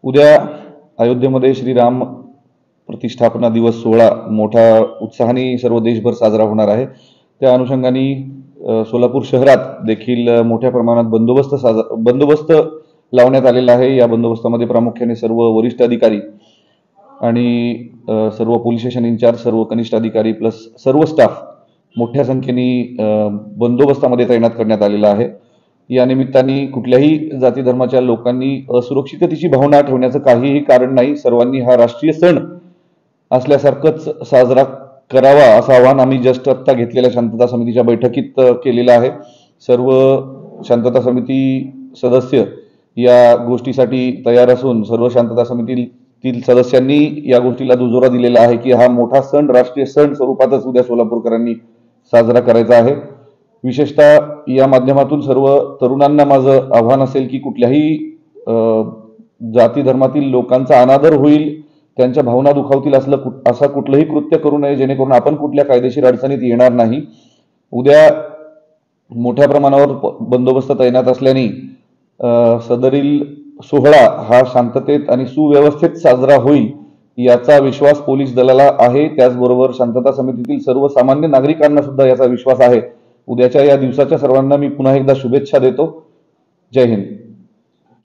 उद्या अयोध्येमध्ये श्रीराम प्रतिष्ठापना दिवस सोहळा मोठ्या उत्साहाने सर्व देशभर साजरा होणार आहे। त्या अनुषंगाने सोलापूर शहरात देखील मोठ्या प्रमाणात बंदोबस्त लावण्यात आलेला आहे। या बंदोबस्तामध्ये प्रामुख्याने सर्व वरिष्ठ अधिकारी आणि सर्व पोलीस स्टेशन इंचार्ज, सर्व कनिष्ठ अधिकारी प्लस सर्व स्टाफ मोठ्या संख्येने बंदोबस्तामध्ये तैनात करण्यात आलेला आहे। या निमित्ताने कुठल्याही जाती धर्माच्या लोकांनी असुरक्षिततेची भावना ठेवण्याचं काहीही कारण नाही। सर्वांनी हा राष्ट्रीय सण असल्यासारखंच साजरा करावा असं आवाहन आम्ही जस्ट आत्ता घेतलेल्या शांतता समितीच्या बैठकीत केलेलं आहे। सर्व शांतता समिती सदस्य या गोष्टीसाठी तयार असून सर्व शांतता समितीतील सदस्यांनी या गोष्टीला दुजोरा दिलेला आहे की हा मोठा सण राष्ट्रीय सण स्वरूपातच उद्या सोलापूरकरांनी साजरा करायचा आहे। विशेषतः या माध्यमातून सर्व तरुणांना माझं आव्हान असेल की कुठल्याही जाती धर्मातील लोकांचा अनादर होईल, त्यांच्या भावना दुखावतील असं कुठलंही कृत्य करू नये, जेणेकरून आपण कुठल्या कायदेशीर अडचणीत येणार नाही। उद्या मोठ्या प्रमाणावर बंदोबस्त तैनात असल्याने सदरील सोहळा हा शांततेत आणि सुव्यवस्थेत साजरा होईल याचा विश्वास पोलीस दलाला आहे। त्याचबरोबर शांतता समितीतील सर्व सामान्य नागरिकांना सुद्धा याचा विश्वास आहे। उद्याच्या या दिवसाच्या सर्वांना मी पुन्हा एकदा शुभेच्छा देतो। जय हिंद।